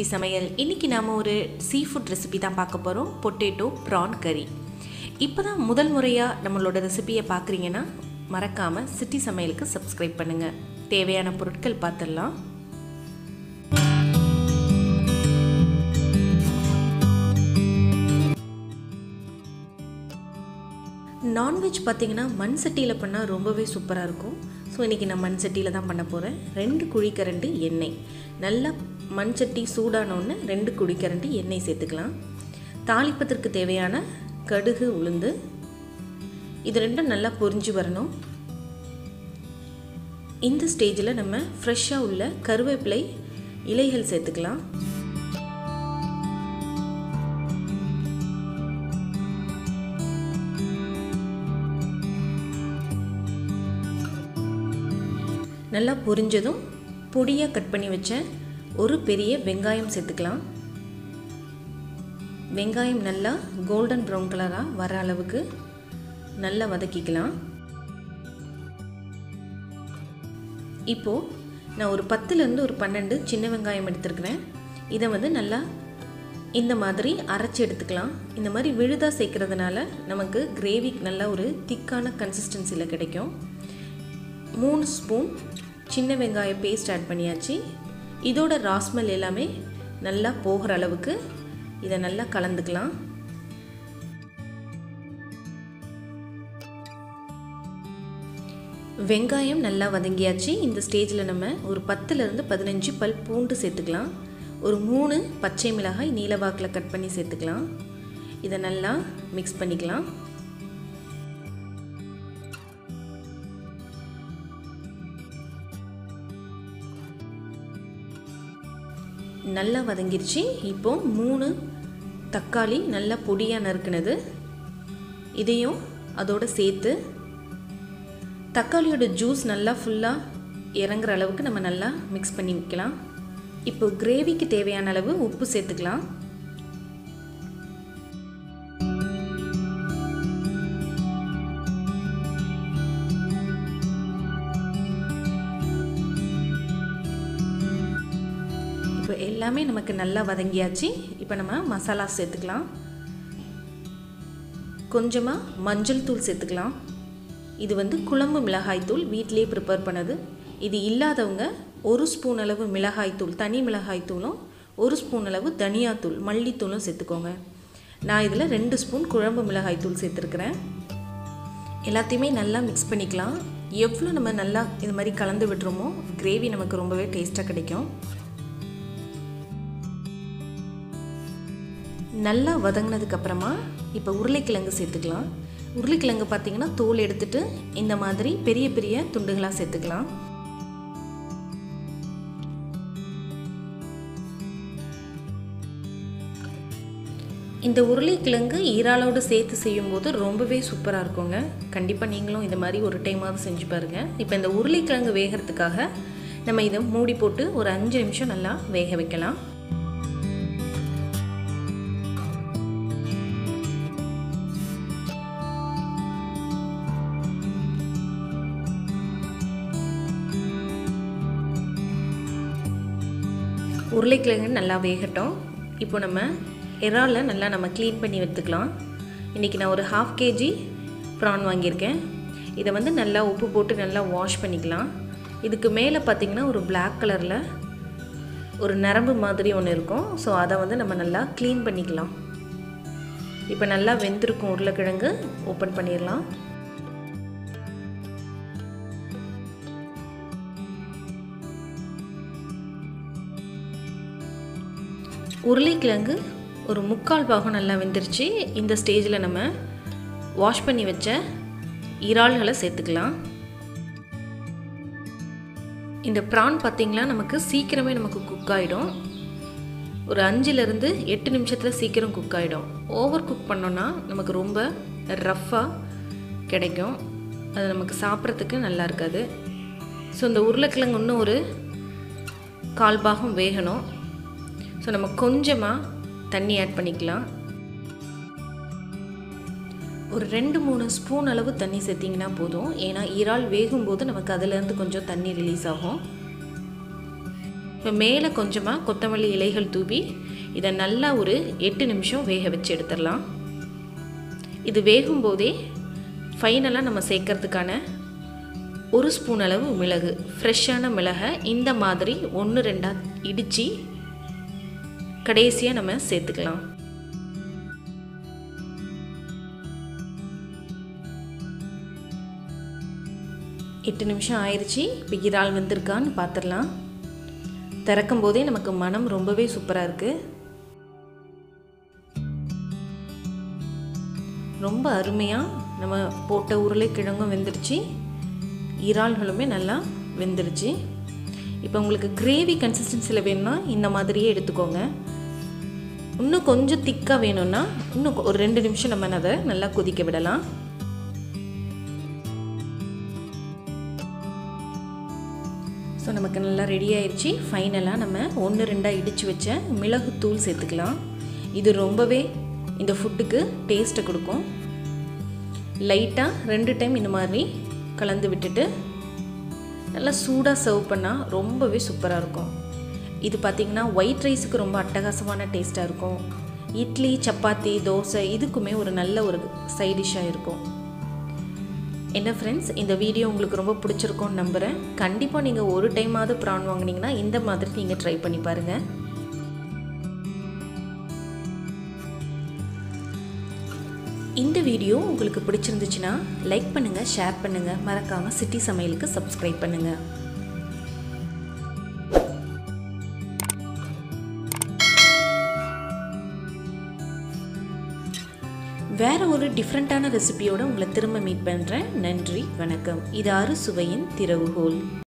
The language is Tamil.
சிட்டி சமையல். இன்னைக்கு நாம ஒரு சீ ஃபுட் ரெசிபி தான் பார்க்க போகிறோம். பொட்டேட்டோ ப்ரான் கறி. இப்போ தான் முதல் முறையாக நம்மளோட ரெசிபியை பார்க்குறீங்கன்னா மறக்காமல் சிட்டி சமையலுக்கு சப்ஸ்கிரைப் பண்ணுங்கள். தேவையான பொருட்கள் பார்த்துடலாம். நான்வெஜ் பார்த்திங்கன்னா மண் சட்டியில் பண்ணால் ரொம்பவே சூப்பராக இருக்கும். ஸோ இன்றைக்கி நான் மண் சட்டியில் தான் பண்ண போகிறேன். 2 குழிக்கரண்டி எண்ணெய். நல்லா மண் சட்டி சூடானோன்னு 2 குழிக்கரண்டி எண்ணெய் சேர்த்துக்கலாம். தாளிப்பதற்கு தேவையான கடுகு, உளுந்து இது ரெண்டும் நல்லா பொரிஞ்சு வரணும். இந்த ஸ்டேஜில் நம்ம ஃப்ரெஷ்ஷாக உள்ள கருவேப்பிலை இலைகள் சேர்த்துக்கலாம். நல்லா பொரிஞ்சதும் பொடியாக கட் பண்ணி வச்ச ஒரு பெரிய வெங்காயம் சேர்த்துக்கலாம். வெங்காயம் நல்லா கோல்டன் ப்ரௌன் கலராக வர அளவுக்கு நல்லா வதக்கிக்கலாம். இப்போது நான் ஒரு 10லேருந்து ஒரு 12 சின்ன வெங்காயம் எடுத்துருக்கிறேன். இதை நல்லா இந்த மாதிரி அரைச்சி எடுத்துக்கலாம். இந்த மாதிரி விழுதாக சேர்க்குறதுனால நமக்கு கிரேவி நல்லா ஒரு திக்கான கன்சிஸ்டன்சியில் கிடைக்கும். 3 ஸ்பூன் சின்ன வெங்காய பேஸ்ட் ஆட் பண்ணியாச்சு. இதோட ராஸ்மல் எல்லாமே நல்லா போகிற அளவுக்கு இதை நல்லா கலந்துக்கலாம். வெங்காயம் நல்லா வதங்கியாச்சு. இந்த ஸ்டேஜில் நம்ம ஒரு 10லேருந்து 15 பல் பூண்டு சேர்த்துக்கலாம். ஒரு 3 பச்சை மிளகாய் நீலவாக்கில் கட் பண்ணி சேர்த்துக்கலாம். இதை நல்லா மிக்ஸ் பண்ணிக்கலாம். நல்லா வதங்கிருச்சு. இப்போது 3 தக்காளி நல்லா பொடியாக நறுக்குனது இதையும் அதோடு சேர்த்து தக்காளியோட ஜூஸ் நல்லா ஃபுல்லாக இறங்குற அளவுக்கு நம்ம நல்லா மிக்ஸ் பண்ணி வைக்கலாம். இப்போ கிரேவிக்கு தேவையான அளவு உப்பு சேர்த்துக்கலாம். இப்போ எல்லாமே நமக்கு நல்லா வதங்கியாச்சு. இப்போ நம்ம மசாலா சேர்த்துக்கலாம். கொஞ்சமாக மஞ்சள் தூள் சேர்த்துக்கலாம். இது குழம்பு மிளகாய் தூள் வீட்டிலே ப்ரிப்பேர் பண்ணது. இது இல்லாதவங்க 1 ஸ்பூன் அளவு மிளகாய் தூள், தனி மிளகாய் தூளும் 1 ஸ்பூன் அளவு தனியாத்தூள், மல்லித்தூளும் சேர்த்துக்கோங்க. நான் இதில் 2 ஸ்பூன் குழம்பு மிளகாய் தூள் சேர்த்துருக்குறேன். எல்லாத்தையுமே நல்லா மிக்ஸ் பண்ணிக்கலாம். எவ்வளோ நம்ம நல்லா இது மாதிரி கலந்து விட்டுருமோ கிரேவி நமக்கு ரொம்பவே டேஸ்ட்டாக கிடைக்கும். நல்லா வதங்கினதுக்கப்புறமா இப்போ உருளைக்கிழங்கு சேர்த்துக்கலாம். உருளைக்கிழங்கு பார்த்திங்கன்னா தோல் எடுத்துட்டு இந்த மாதிரி பெரிய பெரிய துண்டுகளாக சேர்த்துக்கலாம். இந்த உருளைக்கிழங்கு ஈராலோடு சேர்த்து செய்யும்போது ரொம்பவே சூப்பராக இருக்குங்க. கண்டிப்பாக நீங்களும் இந்த மாதிரி ஒரு டைமாவது செஞ்சு பாருங்கள். இப்போ இந்த உருளைக்கிழங்கு வேகிறதுக்காக நம்ம இதை மூடி போட்டு ஒரு 5 நிமிஷம் நல்லா வேக வைக்கலாம். உருளைக்கிழங்கு நல்லா வேகட்டும். இப்போ நம்ம இறாலை நல்லா நம்ம க்ளீன் பண்ணி எடுத்துக்கலாம். இன்றைக்கி நான் ஒரு 1/2 kg ப்ரான் வாங்கியிருக்கேன். இதை நல்லா உப்பு போட்டு நல்லா வாஷ் பண்ணிக்கலாம். இதுக்கு மேலே பார்த்திங்கன்னா ஒரு பிளாக் கலரில் ஒரு நரம்பு மாதிரி ஒன்று இருக்கும். ஸோ அதை நம்ம நல்லா க்ளீன் பண்ணிக்கலாம். இப்போ நல்லா வெந்திருக்கும் உருளைக்கிழங்கு. ஓப்பன் பண்ணிடலாம். உருளைக்கிழங்கு ஒரு 3/4 பாகம் நல்லா வெந்துருச்சு. இந்த ஸ்டேஜில் நம்ம வாஷ் பண்ணி வச்ச இறால்களை சேர்த்துக்கலாம். இந்த ப்ரான் பார்த்திங்களா நமக்கு சீக்கிரமே நமக்கு குக் ஆகிடும். ஒரு 5லேருந்து 8 நிமிஷத்தில் சீக்கிரம் குக் ஆகிடும். ஓவர் குக் பண்ணோன்னா நமக்கு ரொம்ப ரஃப்பாக கிடைக்கும். அது நமக்கு சாப்பிட்றதுக்கு நல்லா இருக்காது. ஸோ இந்த உருளைக்கிழங்கு இன்னும் ஒரு 1/4 பாகம் வேகணும். ஸோ நம்ம கொஞ்சமாக தண்ணி ஆட் பண்ணிக்கலாம். ஒரு 2-3 ஸ்பூன் அளவு தண்ணி சேர்த்திங்கன்னா போதும். ஏன்னா இறால் வேகும்போது நமக்கு அதிலேருந்து கொஞ்சம் தண்ணி ரிலீஸ் ஆகும். இப்போ மேலே கொஞ்சமாக கொத்தமல்லி இலைகள் தூவி இதை நல்லா ஒரு 8 நிமிஷம் வேக வச்சு எடுத்துடலாம். இது வேகும்போதே ஃபைனலாக நம்ம சேர்க்கறதுக்கான 1 ஸ்பூன் அளவு மிளகு, ஃப்ரெஷ்ஷான மிளகை இந்த மாதிரி 1-2 இடித்து கடைசியாக நம்ம சேர்த்துக்கலாம். எட்டு நிமிஷம் ஆயிடுச்சு. இப்போ இறால் வெந்திருக்கான்னு பார்த்துடலாம். திறக்கும் போதே நமக்கு மனம் ரொம்பவே சூப்பராக இருக்குது. ரொம்ப அருமையாக நம்ம போட்ட உருளைக்கிழங்கும் வெந்துருச்சு, இறால்களுமே நல்லா வெந்துருச்சு. இப்போ உங்களுக்கு கிரேவி கன்சிஸ்டன்சியில் வேணும்னா இந்த மாதிரியே எடுத்துக்கோங்க. இன்னும் கொஞ்சம் திக்காக வேணும்னா இன்னும் ஒரு 2 நிமிஷம் நம்ம அதை நல்லா கொதிக்க விடலாம். ஸோ நமக்கு நல்லா ரெடி ஆயிடுச்சு. ஃபைனலாக நம்ம 1-2 இடித்து வச்ச மிளகுத்தூள் சேர்த்துக்கலாம். இது ரொம்பவே இந்த ஃபுட்டுக்கு டேஸ்ட்டை கொடுக்கும். லைட்டாக 2 டைம் இந்த மாதிரி கலந்து விட்டுட்டு நல்லா சூடாக சர்வ் பண்ணால் ரொம்பவே சூப்பராக இருக்கும். இது பார்த்திங்கன்னா ஒயிட் ரைஸுக்கு ரொம்ப அட்டகாசமான டேஸ்ட்டாக இருக்கும். இட்லி, சப்பாத்தி, தோசை இதுக்குமே ஒரு நல்ல ஒரு சைட் டிஷ்ஷாக இருக்கும். என்ன ஃப்ரெண்ட்ஸ், இந்த வீடியோ உங்களுக்கு ரொம்ப பிடிச்சிருக்கும்னு நம்புகிறேன். கண்டிப்பாக நீங்கள் ஒரு டைமாவது ப்ரான் வாங்கினீங்கன்னா இந்த மாதிரி நீங்கள் ட்ரை பண்ணி பாருங்கள். இந்த வீடியோ உங்களுக்கு பிடிச்சிருந்துச்சுன்னா லைக் பண்ணுங்கள், ஷேர் பண்ணுங்கள், மறக்காமல் சிட்டி சமையலுக்கு சப்ஸ்கிரைப் பண்ணுங்கள். வேறு ஒரு டிஃப்ரெண்ட்டான ரெசிபியோடு உங்களை திரும்ப மீட் பண்ணுறேன். நன்றி, வணக்கம். இது அறுசுவையின் திறவுகோல்.